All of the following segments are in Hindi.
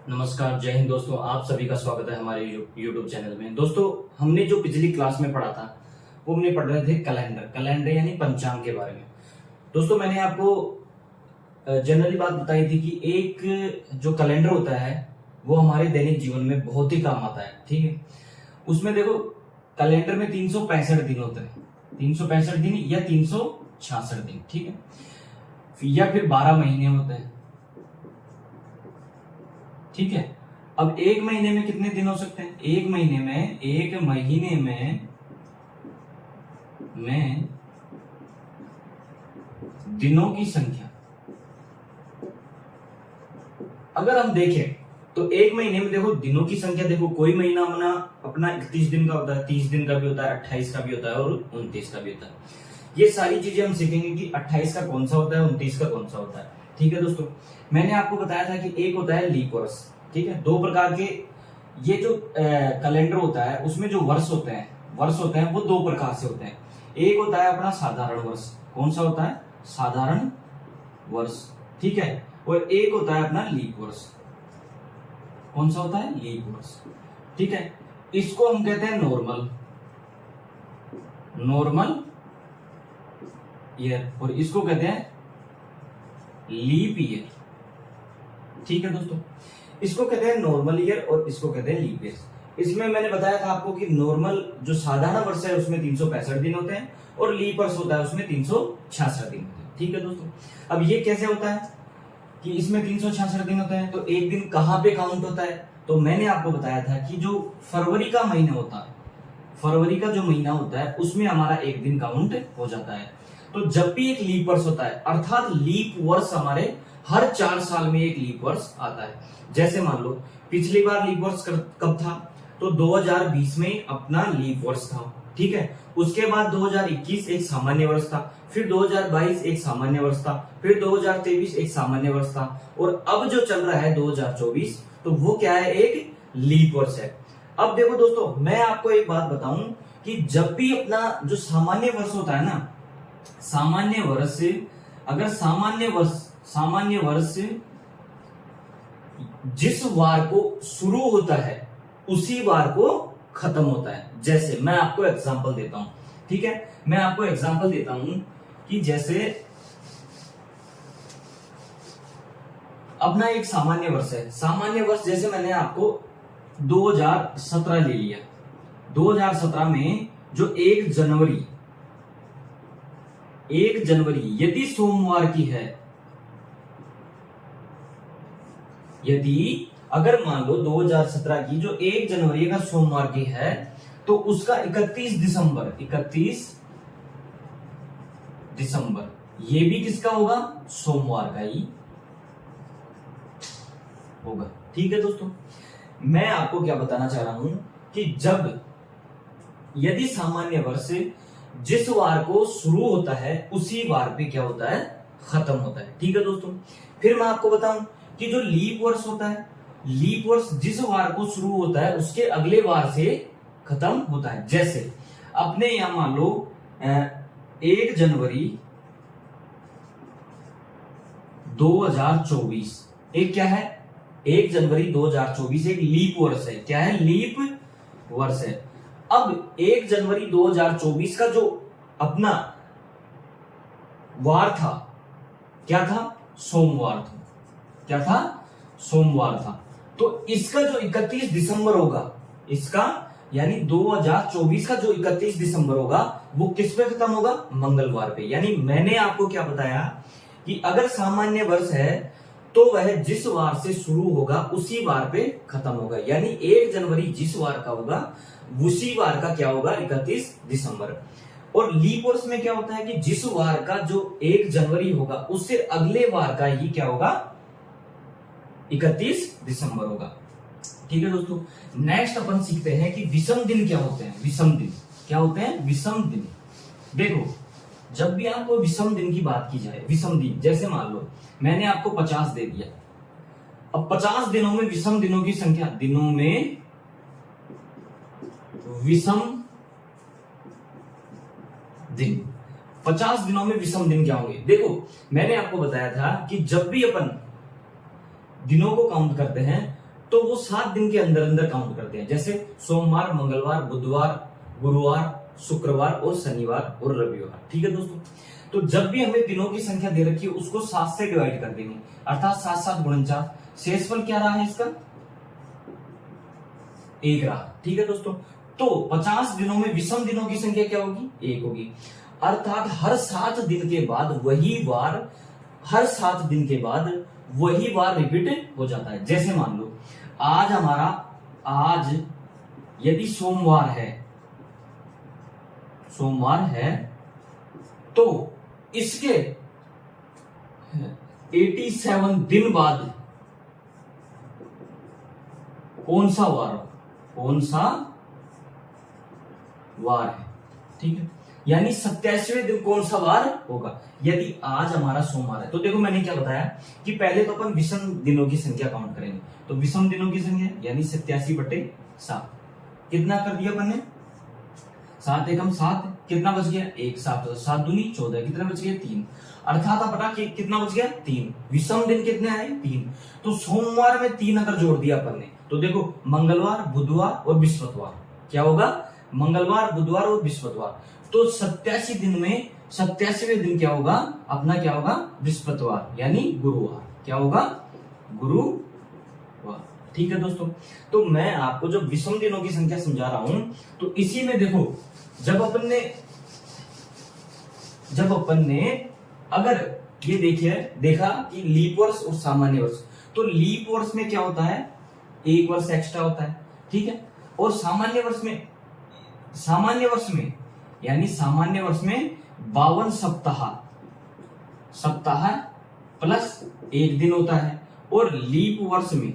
नमस्कार, जय हिंद दोस्तों। आप सभी का स्वागत है हमारे YouTube चैनल में। दोस्तों, हमने जो पिछली क्लास में पढ़ा था वो हमने पढ़ रहे थे कैलेंडर यानी पंचांग के बारे में। दोस्तों, मैंने आपको जनरली बात बताई थी कि एक जो कैलेंडर होता है वो हमारे दैनिक जीवन में बहुत ही काम आता है। ठीक है, उसमें देखो कैलेंडर में 365 दिन होते हैं, 365 दिन या 366 दिन। ठीक है, या फिर 12 महीने होते हैं। ठीक है, अब एक महीने में कितने दिन हो सकते हैं? एक महीने में दिनों की संख्या अगर हम देखें तो एक महीने में देखो दिनों की संख्या, देखो कोई महीना अपना 31 दिन का होता है, 30 दिन का भी होता है, 28 का भी होता है और 29 का भी होता है। ये सारी चीजें हम सीखेंगे कि 28 का कौन सा होता है, 29 का कौन सा होता है। ठीक है दोस्तों, मैंने आपको बताया था कि एक होता है लीप वर्ष। ठीक है, दो प्रकार के ये जो कैलेंडर होता है उसमें जो वर्ष होते हैं वो दो प्रकार से होते हैं। एक होता है अपना साधारण वर्ष। कौन सा होता है? साधारण वर्ष। ठीक है, और एक होता है अपना लीप वर्ष। कौन सा होता है? लीप वर्ष। ठीक है, इसको हम कहते हैं नॉर्मल ईयर और इसको कहते हैं लीप ईयर। ठीक है दोस्तों, इसको कहते हैं नॉर्मल ईयर और इसको कहते हैं लीप ईयर। इसमें मैंने बताया था आपको कि नॉर्मल जो साधारण वर्ष है उसमें 365 दिन होते हैं और लीप वर्ष होता है उसमें 366 दिन होते हैं। ठीक है दोस्तों, अब ये कैसे होता है कि इसमें 366 दिन होते हैं तो एक दिन कहां पे काउंट होता है? तो मैंने आपको बताया था कि जो फरवरी का महीना होता है, फरवरी का जो महीना होता है उसमें हमारा एक दिन काउंट हो जाता है। तो जब भी एक लीप वर्ष होता है, अर्थात लीप वर्ष हमारे हर 4 साल में एक लीप वर्ष आता है। जैसे मान लो पिछली बार लीप वर्ष कब था? तो 2020 में अपना लीप वर्ष था। ठीक है, उसके बाद 2021 एक सामान्य वर्ष था, फिर 2022 एक सामान्य वर्ष था, फिर 2023 एक सामान्य वर्ष था और अब जो चल रहा है 2024, तो वो क्या है? एक लीप वर्ष है। अब देखो दोस्तों, मैं आपको एक बात बताऊं कि जब भी अपना जो सामान्य वर्ष होता है ना, सामान्य वर्ष जिस वार को शुरू होता है उसी वार को खत्म होता है। जैसे मैं आपको एग्जांपल देता हूं। ठीक है, मैं आपको एग्जांपल देता हूं कि जैसे अपना एक सामान्य वर्ष है। सामान्य वर्ष जैसे मैंने आपको 2017 ले लिया। 2017 में जो 1 जनवरी यदि सोमवार की है, यदि अगर मान लो 2017 की जो 1 जनवरी का सोमवार की है तो उसका 31 दिसंबर ये भी किसका होगा? सोमवार का ही होगा। ठीक है दोस्तों, मैं आपको क्या बताना चाह रहा हूं कि जब यदि सामान्य वर्ष जिस वार को शुरू होता है उसी वार पे क्या होता है? खत्म होता है। ठीक है दोस्तों, फिर मैं आपको बताऊं कि जो लीप वर्ष होता है, लीप वर्ष जिस वार को शुरू होता है उसके अगले वार से खत्म होता है। जैसे अपने यहां मान लो 1 जनवरी 2024 एक क्या है? 1 जनवरी 2024 एक लीप वर्ष है। क्या है? लीप वर्ष है। अब 1 जनवरी 2024 का जो अपना वार था, क्या था? सोमवार था। क्या था? सोमवार था। तो इसका जो 31 दिसंबर होगा, इसका यानी 2024 का जो 31 दिसंबर होगा वो किस पे खत्म होगा? मंगलवार पे। यानी मैंने आपको क्या बताया कि अगर सामान्य वर्ष है तो वह जिस वार से शुरू होगा उसी वार पे खत्म होगा। यानी 1 जनवरी जिस वार का होगा उसी वार का क्या होगा? 31 दिसंबर। और लीप वर्ष में क्या होता है कि जिस वार का जो 1 जनवरी होगा उससे अगले वार का ही क्या होगा? 31 दिसंबर होगा। ठीक है दोस्तों, नेक्स्ट अपन सीखते हैं कि विषम दिन क्या होते हैं। विषम दिन क्या होते हैं? विषम दिन देखो, जब भी आपको विषम दिन की बात की जाए, विषम दिन जैसे मान लो मैंने आपको 50 दे दिया। अब 50 दिनों में विषम दिनों की संख्या, दिनों में विषम दिन, 50 दिनों में विषम दिन क्या होंगे? देखो मैंने आपको बताया था कि जब भी अपन दिनों को काउंट करते हैं तो वो 7 दिन के अंदर अंदर काउंट करते हैं, जैसे सोमवार, मंगलवार, बुधवार, गुरुवार, शुक्रवार और शनिवार और रविवार। ठीक है दोस्तों, तो जब भी हमें दिनों की संख्या दे रखी है उसको 7 से डिवाइड कर देंगे, अर्थात 7 7 49, शेषफल क्या रहा है इसका 1 रहा। ठीक है दोस्तों, तो 50 दिनों में विषम दिनों की संख्या क्या होगी 1 होगी, अर्थात हर 7 दिन के बाद वही वार रिपीट हो जाता है। जैसे मान लो आज यदि सोमवार है तो इसके 87 दिन बाद कौन सा वार है। ठीक है, यानी 87वें दिन कौन सा वार होगा। यदि आज हमारा सोमवार है तो देखो मैंने क्या बताया कि पहले तो अपन विषम दिनों की संख्या काउंट करेंगे, तो विषम दिनों की संख्या यानी 87/7 कितना कर दिया अपन ने 7 एकम 7, कितना बच गया 1, 7 दूनी 14, कितना बच गया 3, अर्थात अपना कितना बच गया 3। विषम दिन कितने आए 3, तो सोमवार में 3 अगर जोड़ दिया अपन ने तो देखो मंगलवार, बुधवार और बृहस्पतिवार क्या होगा, मंगलवार, बुधवार और बृहस्पतिवार, तो 87 दिन में 87वें दिन क्या होगा अपना, क्या होगा बृहस्पतिवार यानी गुरुवार, क्या होगा गुरुवार। ठीक है दोस्तों, तो मैं आपको जो विषम दिनों की संख्या समझा रहा हूं तो इसी में देखो जब अपन ने अगर ये देखा कि लीप वर्ष और सामान्य वर्ष, तो लीप वर्ष में क्या होता है 1 वर्ष एक्स्ट्रा होता है। ठीक है, और सामान्य वर्ष में 52 सप्ताह प्लस 1 दिन होता है, और लीप वर्ष में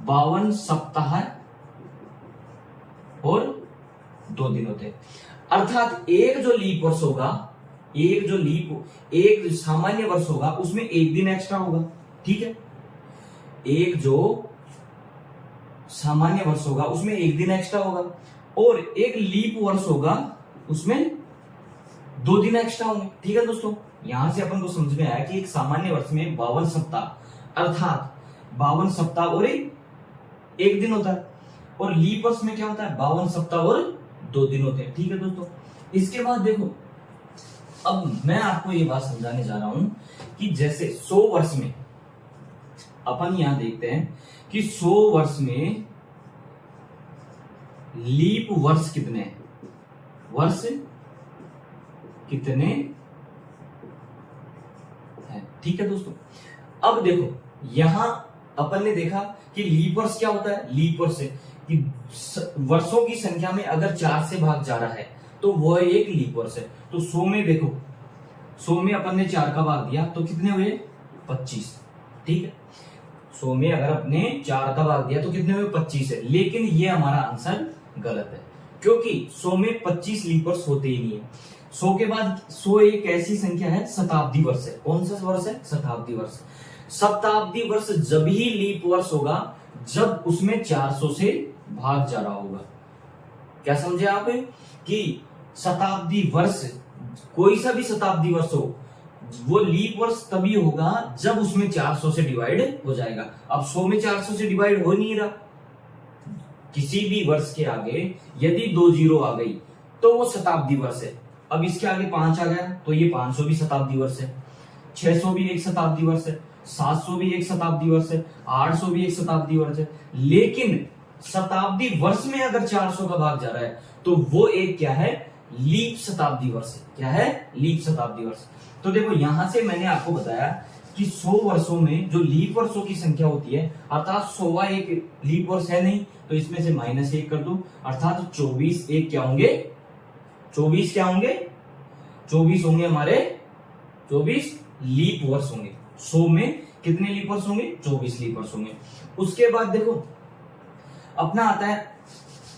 52 सप्ताह और 2 दिन होते हैं, अर्थात एक सामान्य वर्ष होगा उसमें 1 दिन एक्स्ट्रा होगा। ठीक है, एक जो सामान्य वर्ष होगा उसमें 1 दिन एक्स्ट्रा होगा, और एक लीप वर्ष होगा उसमें 2 दिन एक्स्ट्रा होंगे। ठीक है दोस्तों, यहां से अपन को समझ में आया कि एक सामान्य वर्ष में 52 सप्ताह अर्थात 52 सप्ताह और 1 दिन होता है, और लीप वर्ष में क्या होता है 52 सप्ताह और 2 दिन होते हैं। ठीक है दोस्तों, इसके बाद देखो अब मैं आपको ये बात समझाने जा रहा हूं कि जैसे 100 वर्ष में अपन यहां देखते हैं कि 100 वर्ष में लीप वर्ष कितने हैं, ठीक है दोस्तों, अब देखो यहां अपन ने देखा कि लीप वर्ष क्या होता है, लीप वर्ष है कि वर्षों की संख्या में अगर 4 से भाग जा रहा है तो वह एक लीप वर्ष है। तो 100 में देखो 100 में अपन ने 4 का भाग दिया तो कितने हुए 25। ठीक है, 100 में अगर अपने 4 का भाग दिया तो कितने हुए 25 है, लेकिन ये हमारा आंसर गलत है क्योंकि 100 में 25 लीप वर्ष होते ही नहीं है। 100 के बाद 100 एक ऐसी संख्या है शताब्दी वर्ष है। कौन सा वर्ष है शताब्दी वर्ष। शताब्दी वर्ष जब ही लीप वर्ष होगा जब उसमें 400 से भाग जा रहा होगा। क्या समझे आप कि शताब्दी वर्ष कोई सा भी शताब्दी वर्ष हो वो लीप वर्ष तभी होगा जब उसमें 400 से डिवाइड हो जाएगा। अब 100 में 400 से डिवाइड हो नहीं रहा, किसी भी वर्ष के आगे यदि 2 जीरो आ गई तो वो शताब्दी वर्ष है। अब इसके आगे 5 आ गया तो ये 500 भी शताब्दी वर्ष है, 600 भी एक शताब्दी वर्ष है, 700 भी एक शताब्दी वर्ष है, 800 भी एक शताब्दी वर्ष है। लेकिन शताब्दी वर्ष में अगर 400 का भाग जा रहा है तो वो एक क्या है लीप शताब्दी वर्ष है। क्या है लीप शताब्दी वर्ष। तो देखो यहां से मैंने आपको बताया कि 100 वर्षों में जो लीप वर्षों की संख्या होती है अर्थात 100वां एक लीप वर्ष है नहीं तो इसमें से -1 कर दो अर्थात 24 एक क्या होंगे 24 क्या होंगे 24 होंगे हमारे 24 लीप वर्ष होंगे। 100 में कितने लीप वर्ष होंगे 24 लीप वर्ष होंगे। उसके बाद देखो अपना आता है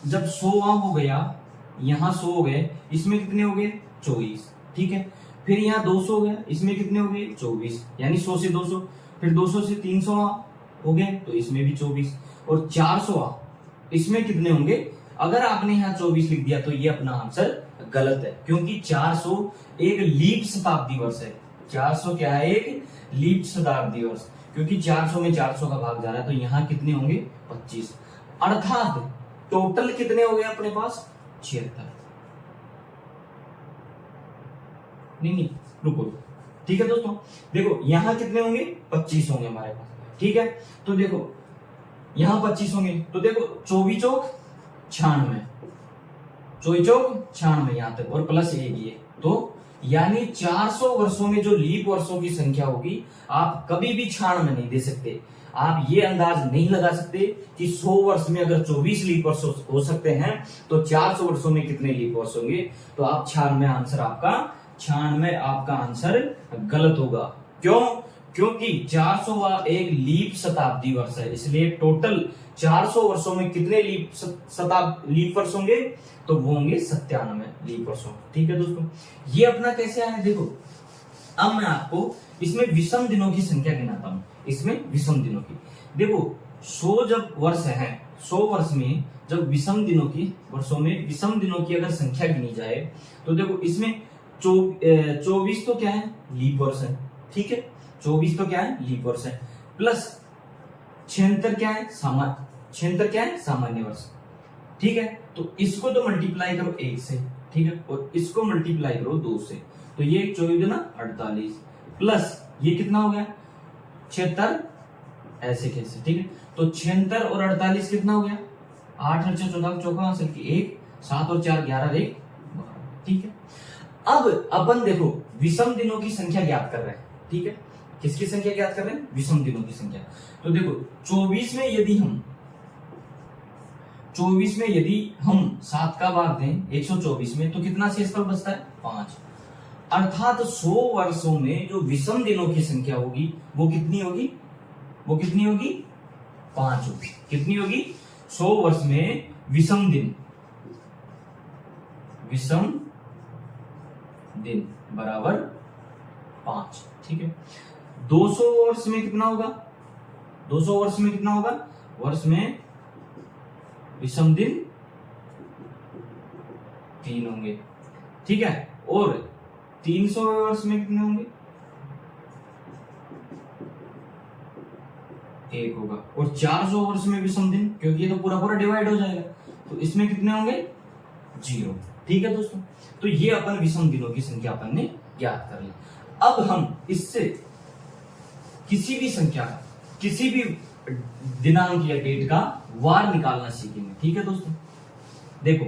जब 100 हो गया यहां 100 हो गए इसमें कितने हो गए 24। ठीक है, फिर यहाँ 200 हो गया इसमें कितने हो गए 24 यानी 100 से 200, फिर 200 से 300 हो गए तो इसमें भी 24 और 400 इसमें कितने होंगे। अगर आपने यहाँ 24 लिख दिया तो ये अपना आंसर गलत है क्योंकि 400 एक लीप शताब्दी वर्ष है। 400 क्या है एक लीप शताब्दी वर्ष क्योंकि 400 में 400 का भाग जा रहा है, तो यहाँ कितने होंगे 25, अर्थात टोटल कितने हो गए अपने पास 76। नहीं रुको, ठीक है दोस्तों, देखो यहाँ कितने होंगे 25 होंगे हमारे पास, ठीक है। तो देखो यहाँ 25 होंगे, तो देखो 24 चौक 96, 24 चौक 96 यहाँ तक, और प्लस एक ये, तो यानी 400 वर्षों में जो लीप वर्षों की संख्या होगी, आप कभी भी 96 नहीं दे सकते। आप ये अंदाज नहीं लगा सकते कि 100 वर्ष में अगर 24 लीप वर्ष हो सकते हैं, तो 400 वर्षों में कितने लीप वर्ष होंगे, तो आप 96 आंसर आपका आंसर गलत होगा। क्यों? क्योंकि 400वां एक लीप शताब्दी वर्ष है, इसलिए टोटल 400 वर्षों में कितने लीप वर्ष होंगे, तो वो होंगे 97 लीप वर्षों। ठीक है दोस्तों, ये अपना कैसे आया देखो। अब मैं आपको इसमें विषम दिनों की संख्या गिनाता हूं। इसमें विषम दिनों की देखो, 100 जब वर्ष है, 100 वर्ष में जब विषम दिनों की वर्षों में विषम दिनों की अगर संख्या गिनी जाए, तो देखो इसमें 24 तो क्या है लीप वर्ष है, ठीक है, 24 तो क्या है लीप वर्ष है, प्लस 76 क्या है सामान्य वर्ष, ठीक है। तो इसको तो मल्टीप्लाई करो 1 से, ठीक है, और इसको मल्टीप्लाई करो 2 से, तो ये 24 दूना 48, प्लस ये कितना हो गया 76, ऐसे कैसे, ठीक है। तो 76 और 48 कितना हो गया 8 और 4 14 चौका आंसर की 1, 7 और 4 11 1 12, ठीक है। अब अपन देखो विषम दिनों की संख्या ज्ञात कर रहे हैं, ठीक है। किसकी संख्या ज्ञात कर रहे हैं? विषम दिनों की संख्या। तो देखो 24 में यदि हम 7 का भाग दें 124 में, तो कितना शेषफल बचता है 5। अर्थात 100 वर्षों में जो विषम दिनों की संख्या होगी वो कितनी होगी 5 होगी। कितनी होगी? 100 वर्ष में विषम दिन बराबर 5, ठीक है। 200 वर्ष में कितना होगा? 200 वर्ष में कितना होगा? वर्ष में विषम दिन 3 होंगे, ठीक है। और 300 वर्ष में कितने होंगे? 1 होगा। और 400 वर्ष में विषम दिन, क्योंकि ये तो पूरा डिवाइड हो जाएगा, तो इसमें कितने होंगे 0, ठीक है दोस्तों। तो ये अपन विषम दिनों की संख्या अपन ने ज्ञात कर ली। अब हम इससे किसी भी संख्या का, किसी भी दिनांक या डेट का वार निकालना सीखेंगे, ठीक है दोस्तों। देखो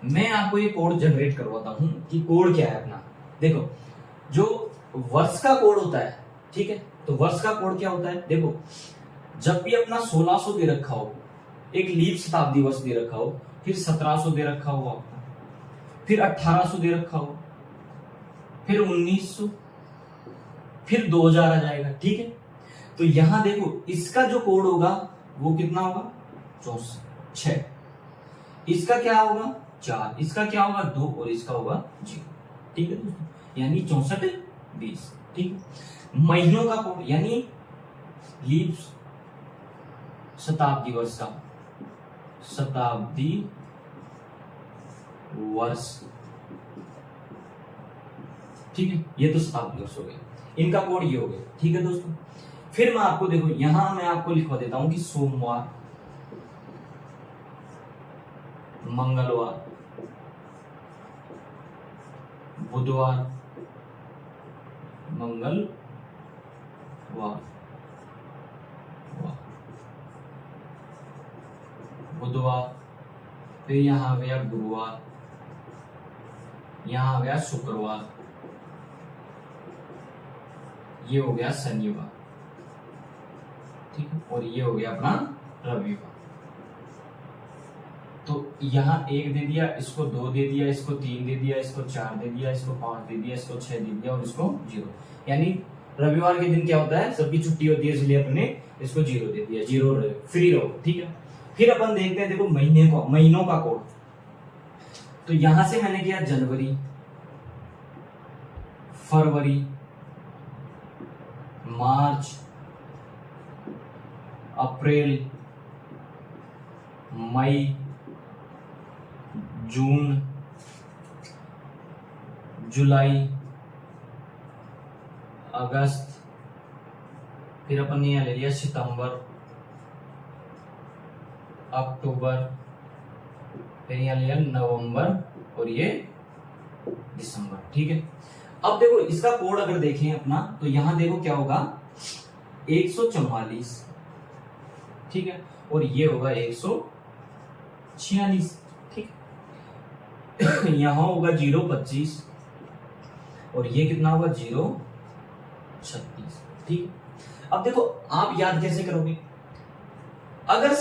मैं आपको ये कोड जनरेट करवाता हूं कि कोड क्या है अपना। देखो जो वर्ष का कोड होता है, ठीक है, तो वर्ष का कोड क्या होता है? देखो जब भी अपना 1600 दे रखा हो, एक लीप शताब्दी वर्ष दे रखा हो, फिर 1700 दे रखा हो आपका, फिर 1800 दे रखा हो, फिर 1900, फिर 2000 आ जाएगा, ठीक है। तो यहां देखो इसका जो कोड होगा वो कितना होगा 6, इसका क्या होगा 4, इसका क्या होगा 2 और इसका होगा 0, ठीक है दोस्तों। यानी 64 20, ठीक है। महीनों का कोड यानी लीप शताब्दी वर्ष का, शताब्दी वर्ष, ठीक है, ये तो शताब्दी वर्ष हो गए, इनका कोड ये हो गया, ठीक है दोस्तों। फिर मैं आपको देखो यहां मैं आपको लिखवा देता हूं कि सोमवार, मंगलवार, बुधवार, बुधवार, फिर यहां आ गया गुरुवार, यहां आ गया शुक्रवार, ये हो गया शनिवार, ठीक है, और ये हो गया अपना रविवार। तो यहाँ 1 दे दिया, इसको 2 दे दिया, इसको 3 दे दिया, इसको 4 दे दिया, इसको 5 दे दिया, इसको 6 दे दिया और इसको 0। यानी रविवार के दिन क्या होता है, सबकी छुट्टी होती है, इसलिए अपने इसको 0 दे दिया, 0 फ्री रहो, ठीक है। फिर अपन देखते हैं देखो महीनों का कोड। तो यहां से मैंने किया जनवरी, फरवरी, मार्च, अप्रैल, मई, जून, जुलाई, अगस्त, फिर अपन ने यहाँ ले लिया सितंबर, अक्टूबर, फिर यहाँ लिया नवंबर और ये दिसंबर। ठीक है, अब देखो इसका कोड अगर देखें अपना तो यहां देखो क्या होगा 144, ठीक है, और ये होगा 146, ठीक। यहां होगा 025 और ये कितना होगा 036, ठीक। अब देखो आप याद कैसे करोगे, अगर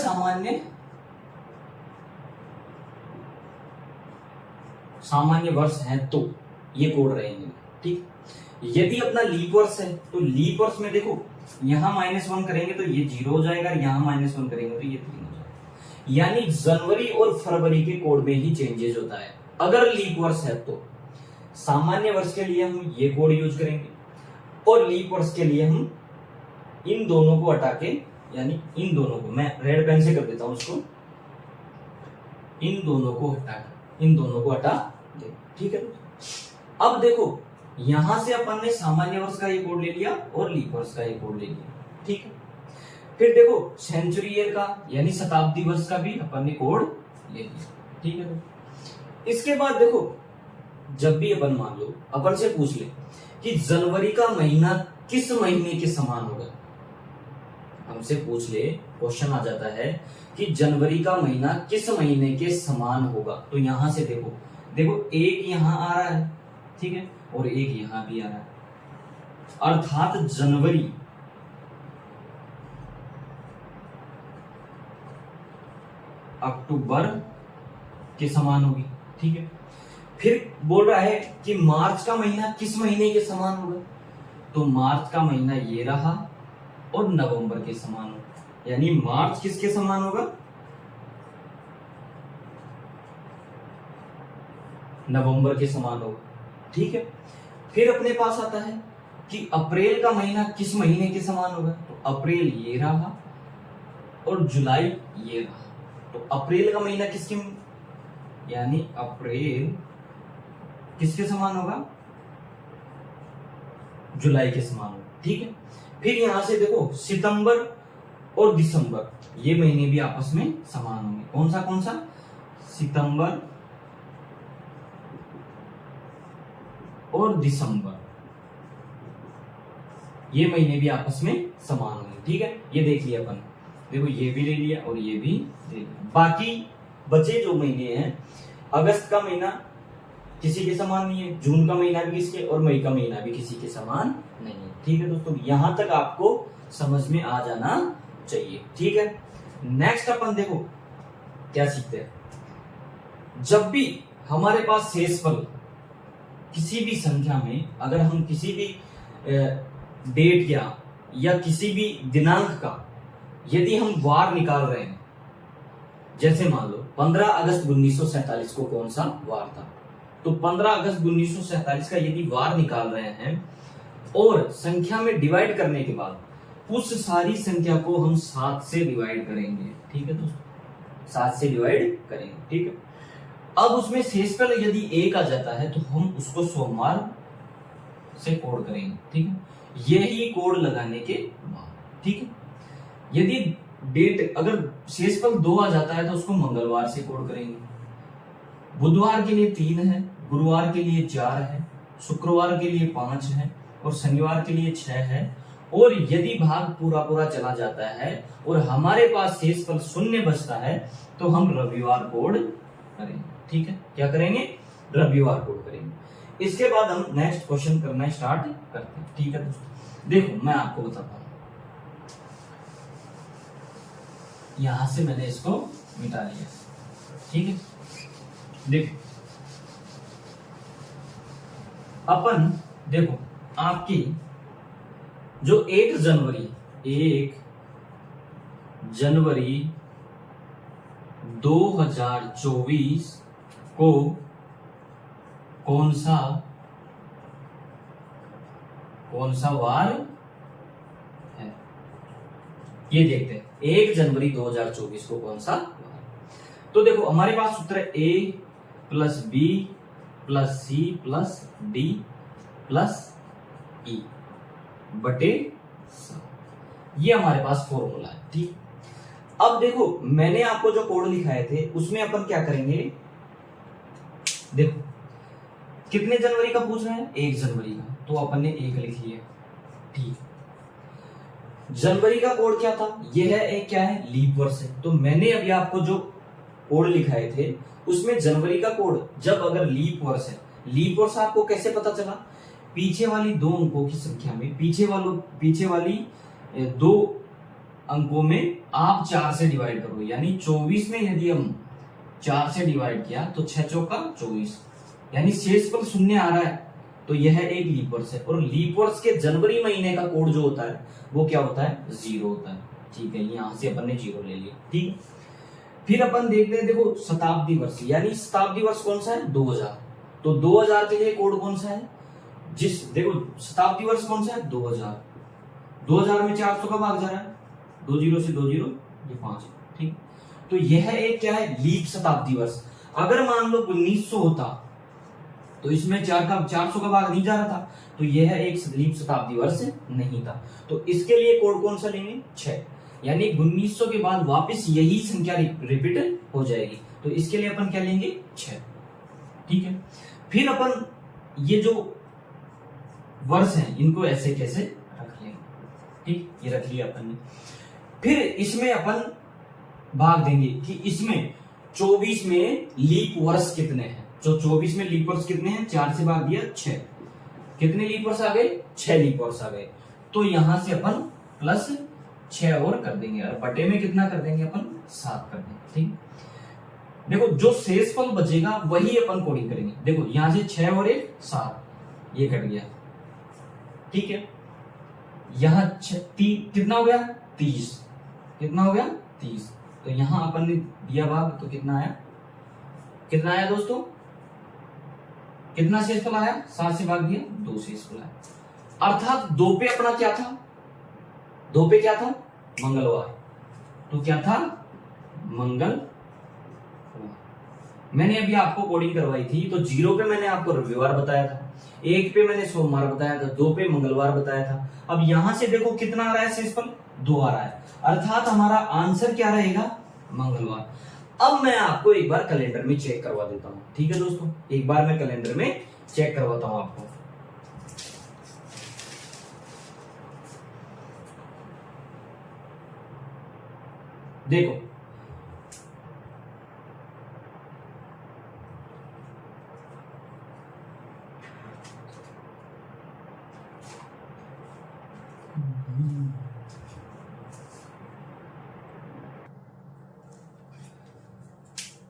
सामान्य वर्ष है तो ये कोड रहेंगे, ठीक। यदि अपना लीप वर्ष है तो लीप वर्ष में देखो यहां -1 करेंगे तो ये 0 हो जाएगा, यहां -1 करेंगे तो ये 3 हो जाएगा, यानी जनवरी और फरवरी के कोड में ही चेंजेस होता है अगर लीप वर्ष है तो। सामान्य वर्ष के लिए हम ये कोड यूज करेंगे और लीप वर्ष के लिए हम इन दोनों को हटा के, यानी इन दोनों को मैं रेड पेन से कर देता हूं उसको, इन दोनों को हटा दे, ठीक है। अब देखो यहां से अपन ने सामान्य वर्ष का ये कोड ले लिया और लीप वर्ष का ये कोड ले लिया, ठीक है। फिर देखो सेंचुरी ईयर का यानी शताब्दी वर्ष का भी अपन ने कोड ले लिया, ठीक है। तो इसके बाद देखो जब भी अपन मान लो अपन से पूछ ले कि जनवरी का महीना किस महीने के समान होगा, हमसे पूछ ले, क्वेश्चन आ जाता है कि जनवरी का महीना किस महीने के समान होगा, तो यहां से देखो एक यहां आ रहा है, ठीक है, और एक यहां भी आ रहा है, अर्थात जनवरी अक्टूबर के समान होगी, ठीक है। फिर बोल रहा है कि मार्च का महीना किस महीने के समान होगा, तो मार्च का महीना ये रहा और नवंबर के समान होगा, यानी मार्च किसके समान होगा, नवंबर के समान होगा, ठीक है। फिर अपने पास आता है कि अप्रैल का महीना किस महीने के समान होगा, तो अप्रैल ये रहा और जुलाई ये रहा, तो अप्रैल का महीना किसके, यानी अप्रैल किसके समान होगा, जुलाई के समान होगा, ठीक है। फिर यहां से देखो सितंबर और दिसंबर ये महीने भी आपस में समान होंगे, कौन सा सितंबर और दिसंबर ये महीने भी आपस में समान होंगे, ठीक है। ये देख लिया अपन, देखो ये भी ले लिया और ये भी ले लिया। बाकी बचे जो महीने हैं, अगस्त का महीना किसी के समान नहीं है, जून का महीना भी किसके, और मई का महीना भी किसी के समान नहीं है, ठीक है दोस्तों। यहां तक आपको समझ में आ जाना चाहिए, ठीक है। नेक्स्ट अपन देखो क्या सीखते हैं, जब भी हमारे पास शेषफल किसी भी संख्या में, अगर हम किसी भी डेट या किसी भी दिनांक का यदि हम वार निकाल रहे हैं, जैसे मान लो 15 अगस्त 1947 को कौन सा वार था, तो 15 अगस्त 1947 का यदि वार निकाल रहे हैं और संख्या में डिवाइड करने के बाद उस सारी संख्या को हम 7 से डिवाइड करेंगे, ठीक है दोस्तों, 7 से डिवाइड करेंगे, ठीक है। अब उसमें शेषफल यदि 1 आ जाता है तो हम उसको सोमवार से कोड करेंगे, ठीक है। यही कोड लगाने के बाद, ठीक है। यदि डेट अगर शेषफल 2 आ जाता है तो उसको मंगलवार से कोड करेंगे, बुधवार के लिए 3 है, गुरुवार के लिए 4 है, शुक्रवार के लिए 5 है और शनिवार के लिए 6 है। और यदि भाग पूरा चला जाता है और हमारे पास शेषफल 0 बचता है तो हम रविवार कोड करेंगे, ठीक है। क्या करेंगे, रविवार कोड करेंगे। इसके बाद हम नेक्स्ट क्वेश्चन करना स्टार्ट करते हैं, ठीक है दोस्तों। देखो मैं आपको बताता हूं, यहां से मैंने इसको मिटा लिया, ठीक है। देखो अपन देखो आपकी जो 1 जनवरी 2024 को कौन सा वार है, ये देखते हैं। 1 जनवरी 2024 को कौन सा वार, तो देखो हमारे पास सूत्र है A plus B plus C plus D plus E बटे 7। ये हमारे पास फॉर्मूला है। ठीक, अब देखो मैंने आपको जो कोड लिखाए थे उसमें अपन क्या करेंगे, देखो कितने जनवरी का पूछ रहे हैं, 1 जनवरी का, तो अपन ने 1 लिख लिया। ठीक, जनवरी का कोड क्या था, ये है एक क्या है, लीप वर्ष है। तो मैंने अभी आपको जो कोड लिखाए थे उसमें जनवरी का कोड, जब अगर लीप वर्ष है, लीप वर्ष आपको कैसे पता चला, पीछे वाली 2 अंकों की संख्या में पीछे वाली 2 अंकों में आप 4 से डिवाइड करो, यानी 24 में यदि हम 4 से डिवाइड किया तो 6 चौका 24, यानी शेषफल 0 आ रहा है, तो यह एक लीप वर्ष है। और लीप वर्ष के जनवरी महीने का कोड जो होता है वो क्या होता है, 0 होता है। ठीक है, यहां से अपन ने 0 ले लिया। ठीक, फिर अपन देखते हैं, देखो शताब्दी वर्ष, यानी शताब्दी वर्ष कौन सा है, 2000, तो 2000 के लिए कोड कौन सा है, देखो शताब्दी वर्ष कौन सा है, 2000 में 400 का भाग जा रहा है, 20 से 20 ये 5। ठीक, तो यह एक क्या है, लीप शताब्दी वर्ष। अगर मान लो 1900 होता तो इसमें 400 का भाग नहीं जा रहा था, तो यह एक लीप शताब्दी वर्ष नहीं था। तो इसके लिए कोड कौन सा लेंगे, 6, यानी 1900 के बाद वापस यही संख्या रिपीट हो जाएगी, तो इसके लिए अपन क्या लेंगे, 6। ठीक है, फिर अपन ये जो वर्ष हैं इनको ऐसे कैसे रख लेंगे। ठीक, ये रख लिया अपन ने। फिर इसमें अपन भाग देंगे कि इसमें 24 में लीप वर्ष कितने हैं, जो 24 में लीप वर्ष कितने हैं, 4 से भाग दिया 6, कितने लीप वर्ष आ गए, 6 लीप वर्ष आ गए। तो यहां से अपन प्लस 6 और कर देंगे, और बटे में कितना कर देंगे अपन, 7 कर देंगे। ठीक, देखो जो शेषफल बचेगा वही अपन कोडिंग करेंगे। देखो यहां से 6 और 1 7, ये कट गया। ठीक है, यहां कितना हो गया, 30, कितना हो गया, 30, तो यहां अपन ने दिया भाग, तो कितना आया दोस्तों, कितना शेषफल आया, 7 से भाग दिया 2 शेषफल आया। अर्थात 2 पे अपना क्या था, 2 पे क्या था, मंगलवार, तो क्या था, मंगलवार। मैंने अभी आपको कोडिंग करवाई थी, तो 0 पे मैंने आपको रविवार बताया था, 1 पे मैंने सोमवार बताया था, 2 पे मंगलवार बताया था। अब यहां से देखो कितना आ रहा है शेषफल, 2 आ रहा है, अर्थात हमारा आंसर क्या रहेगा, मंगलवार। अब मैं आपको एक बार कैलेंडर में चेक करवा देता हूं। ठीक है दोस्तों, एक बार मैं कैलेंडर में चेक करवाता हूं आपको। देखो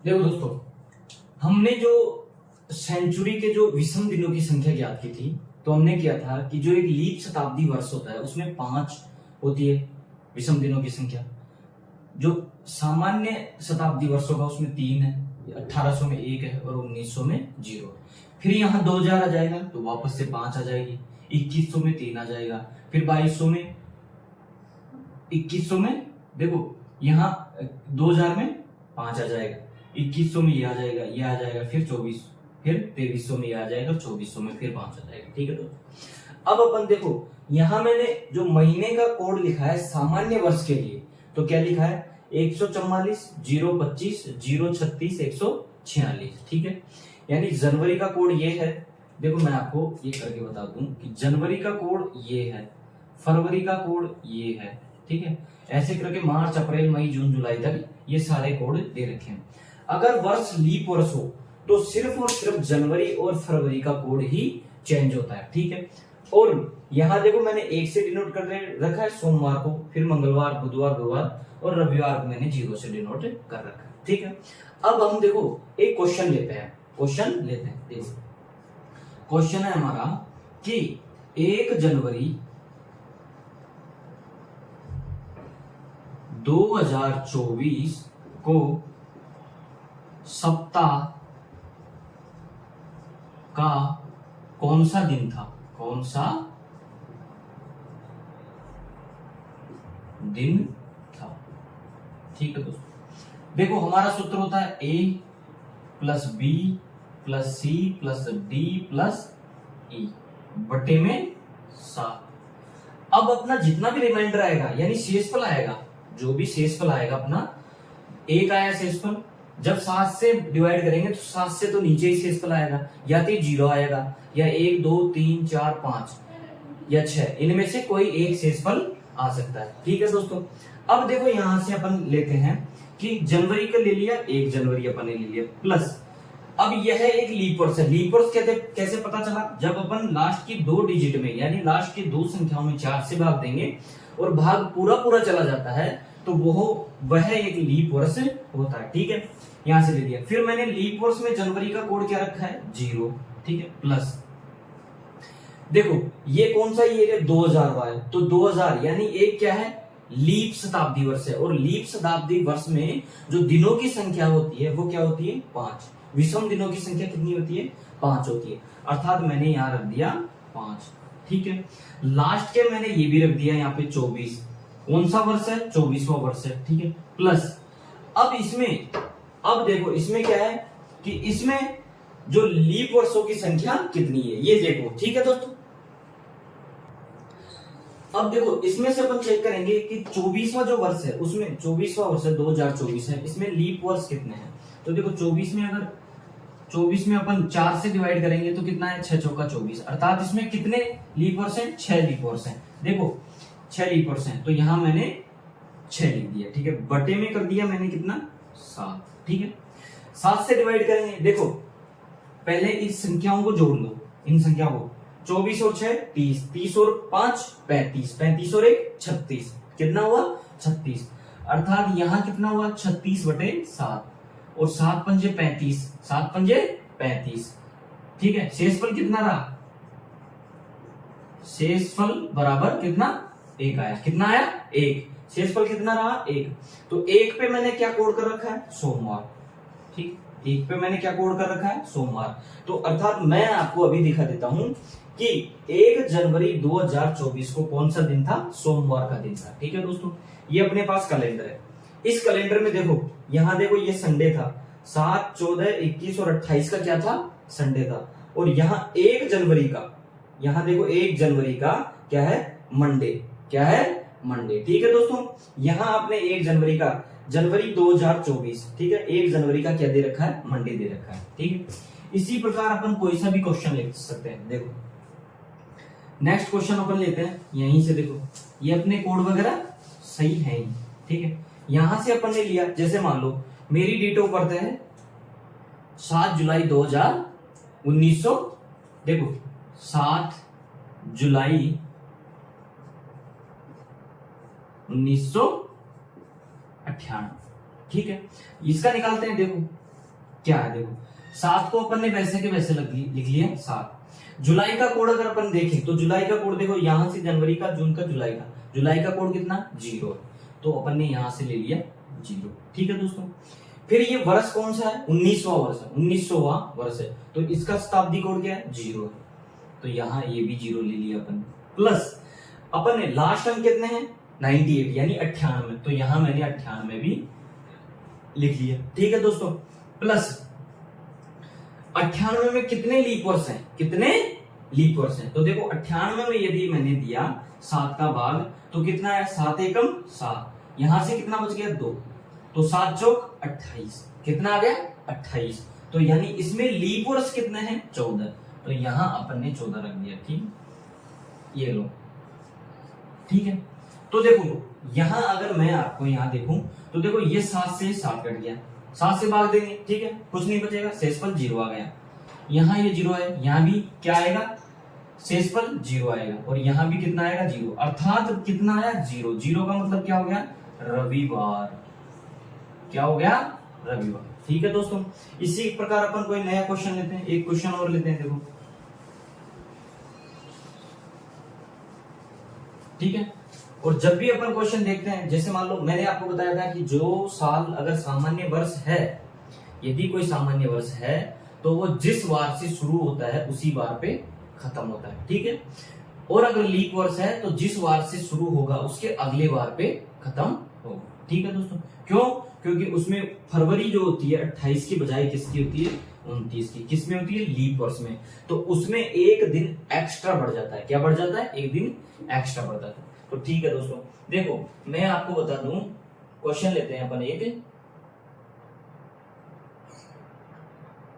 देखो दोस्तों, हमने जो सेंचुरी के जो विषम दिनों की संख्या ज्ञात की थी, तो हमने किया था कि जो एक लीप शताब्दी वर्ष होता है उसमें 5 होती है विषम दिनों की संख्या, जो सामान्य शताब्दी वर्ष होगा उसमें 3 है, 1800 में 1 है और 1900 में 0 है। फिर यहाँ 2000 आ जाएगा तो वापस से 5 आ जाएगी, 2100 में 3 आ जाएगा, फिर 2200 में, 2100 में देखो यहाँ 2000 में 5 आ जाएगा, 2100 में ये आ जाएगा, फिर 2300 में ये आ जाएगा, 2400 में फिर 5 आ जाएगा। ठीक है, तो अब अपन देखो यहां मैंने जो महीने का कोड लिखा है सामान्य वर्ष के लिए, तो क्या लिखा है, 144 025 036 146। ठीक है, यानी जनवरी का कोड ये है। देखो मैं आपको ये करके बता दूं कि जनवरी का कोड ये है, फरवरी का कोड ये है। ठीक है, ऐसे करके मार्च अप्रैल मई जून जुलाई तक ये सारे कोड दे रखे हैं। अगर वर्ष लीप वर्ष हो तो सिर्फ और सिर्फ जनवरी और फरवरी का कोड ही चेंज होता है। ठीक है, और यहां देखो मैंने 1 से डिनोट कर रखा है सोमवार को, फिर मंगलवार, बुधवार, गुरुवार और रविवार को मैंने 0 से डिनोट कर रखा है। ठीक है, अब हम देखो एक क्वेश्चन लेते हैं। देखो क्वेश्चन है हमारा कि 1 जनवरी 2024 को सप्ताह का कौन सा दिन था, ठीक है दोस्तों, देखो हमारा सूत्र होता है A plus B plus C plus D plus E बटे में 7। अब अपना जितना भी रिमाइंडर आएगा यानी शेषफल आएगा, जो भी शेषफल आएगा अपना, एक आया शेषफल, जब 7 से डिवाइड करेंगे तो 7 से तो नीचे ही शेषफल आएगा, या तो 0 आएगा या 1 2 3 4 5 या 6, इनमें से कोई एक शेषफल आ सकता है। ठीक है दोस्तों, अब देखो यहां से अपन लेते हैं कि जनवरी का ले लिया, 1 जनवरी अपन ने ले लिया, प्लस अब यह एक लीप वर्ष है। लीप वर्ष कैसे पता चला, जब अपन लास्ट की 2 डिजिट में यानी लास्ट की 2 संख्याओं में 4 से भाग देंगे और भाग पूरा पूरा चला जाता है तो वह एक लीप वर्ष होता है। ठीक है, यहां से ले लिया। फिर मैंने लीप वर्ष में जनवरी का कोड क्या रखा है, 0। ठीक है, प्लस देखो ये कौन सा ईयर है, 2000 वाला है, तो 2000 यानी एक क्या है, लीप शताब्दी वर्ष है। और लीप शताब्दी वर्ष में जो दिनों की संख्या होती है वो क्या होती है, 5। विषम दिनों की संख्या कितनी होती है, 5 होती है, अर्थात मैंने यहां रख दिया 5। ठीक है, लास्ट के मैंने ये भी रख दिया यहाँ पे 24। कौन सा वर्ष है, 24वां वर्ष है। ठीक है, प्लस अब देखो इसमें क्या है कि इसमें जो लीप वर्षों की संख्या कितनी है ये देखो। ठीक है दोस्तों, अब देखो इसमें से अपन चेक करेंगे कि 24वां जो वर्ष है उसमें 24वां वर्ष है 2024 है, इसमें लीप वर्ष कितने हैं। तो देखो 24 में अपन 4 से डिवाइड करेंगे तो कितना है, 6 चौका 24, अर्थात इसमें कितने लीप वर्ष हैं, 6 लीप वर्ष हैं। देखो 6 लीप वर्ष हैं, तो यहां मैंने 6 लिख दिया। ठीक है, बटे में कर दिया मैंने कितना, 7। ठीक है, 7 से डिवाइड करेंगे, देखो पहले इस संख्याओं को जोड़ लो, इन संख्याओं को, 24 और 6 30, 30 और 5 35, 35 और 1 36, कितना हुआ 36, अर्थात यहां कितना हुआ 36 बटे 7, और 7 पंजे 35, 7 पंजे 35। ठीक है, शेषफल कितना रहा, शेषफल बराबर कितना, 1 आया। कितना आया, 1। शेषफल कितना रहा, 1। तो 1 पे मैंने क्या कोड कर रखा है, सोमवार। ठीक, 1 पे मैंने क्या कोड कर रखा है, सोमवार। तो अर्थात मैं आपको अभी दिखा देता हूं कि 1 जनवरी 2024 को कौन सा दिन था, सोमवार का दिन था। ठीक है दोस्तों, ये अपने पास कैलेंडर है। इस कैलेंडर में देखो, यहां देखो ये संडे था, 7 14 21 और 28 का क्या था, संडे था। और यहाँ 1 जनवरी का, यहां देखो 1 जनवरी का क्या है, मंडे। क्या है, मंडे। ठीक है दोस्तों, यहां आपने 1 जनवरी का, जनवरी 2024, ठीक है, 1 जनवरी का क्या दे रखा है, मंडे दे रखा है। ठीक है, इसी प्रकार अपन कोई सा भी क्वेश्चन लिख सकते हैं। देखो नेक्स्ट क्वेश्चन अपन लेते हैं यहीं से। देखो ये अपने कोड वगैरह सही है ही। ठीक है, यहां से अपन ने लिया, जैसे मान लो मेरी डेट ऑफ बर्थ है 7 जुलाई 2019। देखो 7 जुलाई 1998। ठीक है, इसका निकालते हैं। देखो क्या है, देखो 7 को अपन ने वैसे के वैसे लिख लिया 7। जुलाई का कोड अगर अपन देखें तो जुलाई का कोड देखो, यहां से जनवरी का, जून का, जुलाई का कोड कितना, 0, तो अपन ने यहां से ले लिया 0। ठीक है दोस्तों, फिर ये वर्ष कौन सा है, 19वां वर्ष है, 1900वां वर्ष है, तो इसका शताब्दी कोड क्या है, 0 है, तो यहां ये भी 0 ले लिया अपन। प्लस अपन ने लास्ट अंक कितने हैं, 98 यानी 98, तो यहां मैंने 98 भी लिख लिया। ठीक है दोस्तों, प्लस 98 में कितने लीप वर्ष हैं, कितने लीप वर्ष हैं, तो देखो 98 में यदि मैंने दिया 7 का भाग तो कितना है, 7 एकम 7, यहां से कितना बच गया 2, तो 7 चौक 28, कितना आ गया 28, तो यानी इसमें लीप वर्ष कितने हैं, 14, तो यहां अपन ने 14 रख दिया। ठीक, ये लो। ठीक है, तो देखो यहां अगर मैं आपको यहां देखूं तो देखो ये 7 से 7 कट गया, 7 से भाग देंगे, ठीक है, कुछ नहीं बचेगा, शेषफल 0 आ गया। यहां ये 0 है, यहां भी क्या आएगा, शेषफल 0 आएगा, और यहां भी कितना आएगा 0, अर्थात कितना आया 0। 0 का मतलब क्या हो गया, रविवार। क्या हो गया, रविवार। ठीक है दोस्तों, इसी प्रकार अपन कोई नया क्वेश्चन लेते हैं, एक क्वेश्चन और लेते हैं। देखो ठीक है, और जब भी अपन क्वेश्चन देखते हैं, जैसे मान लो मैंने आपको बताया था कि जो साल अगर सामान्य वर्ष है, यदि कोई सामान्य वर्ष है तो वो जिस वार से शुरू होता है उसी वार पे खत्म होता है। ठीक है, और अगर लीप वर्ष है तो जिस वार से शुरू होगा उसके अगले वार पे खत्म होगा। ठीक है दोस्तों, क्यों, क्योंकि उसमें फरवरी जो होती है 28 की बजाय किसकी होती है, 29 की, किस में होती है? लीप वर्ष में। तो उसमें एक दिन एक्स्ट्रा बढ़ जाता है। क्या बढ़ जाता है? एक दिन एक्स्ट्रा बढ़ जाता है। तो ठीक है दोस्तों, देखो मैं आपको बता दूं, क्वेश्चन लेते हैं अपन, एक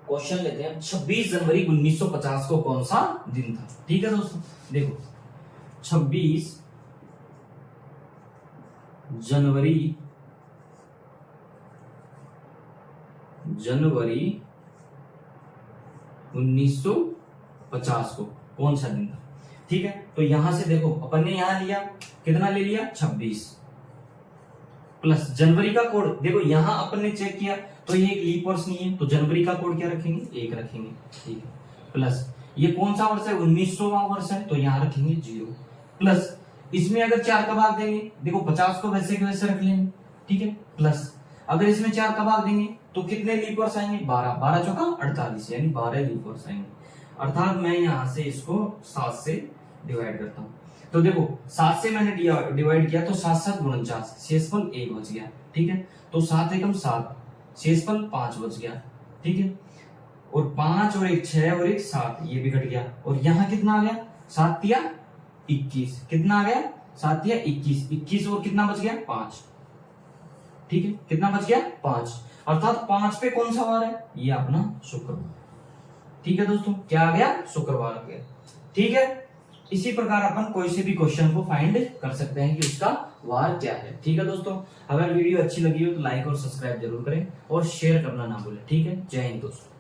क्वेश्चन लेते हैं। 26 जनवरी 1950 को कौन सा दिन था? ठीक है दोस्तों, देखो 26 जनवरी 1950 को कौन सा दिन था? ठीक है, तो यहां से देखो अपन ने यहां लिया, कितना ले लिया? 26 प्लस जनवरी का कोड। देखो यहां अपन ने चेक किया तो ये एक लीप वर्ष नहीं है, तो जनवरी का कोड क्या रखेंगे? 1 रखेंगे। ठीक है, प्लस ये कौन सा वर्ष है? 1900वां वर्ष है, तो यहां रखेंगे 0। प्लस इसमें अगर 4 का भाग देंगे, देखो 50 को वैसे के वैसे रख लेंगे। ठीक है, प्लस अगर इसमें 4 का भाग देंगे तो कितने लीप वर्ष आएंगे? 12। 12 चौका 48, यानी 12 लीप वर्ष आएंगे। अर्थात मैं यहां से इसको 7 से डिवाइड करता हूं। तो देखो 7 से मैंने डिवाइड किया तो 7 7 49, शेषफल 1 बच गया। ठीक है, तो 7 एकम 7, शेषफल 5 बच गया। ठीक है, और 5 और 1 6 और 1 7, ये भी कट गया। और यहां कितना आ गया? 7 तिया 21। कितना आ गया? 7 तिया 21। 21 और कितना बच गया? 5। ठीक है, कितना बच गया? 5। अर्थात 5 पे कौन सा वार है? ये अपना शुक्रवार। ठीक है दोस्तों, क्या आ गया? शुक्रवार आ गया। ठीक है, इसी प्रकार अपन कोई से भी क्वेश्चन को फाइंड कर सकते हैं कि उसका वार क्या है। ठीक है दोस्तों, अगर वीडियो अच्छी लगी हो तो लाइक और सब्सक्राइब जरूर करें और शेयर करना ना भूलें। ठीक है, जय हिंद दोस्तों।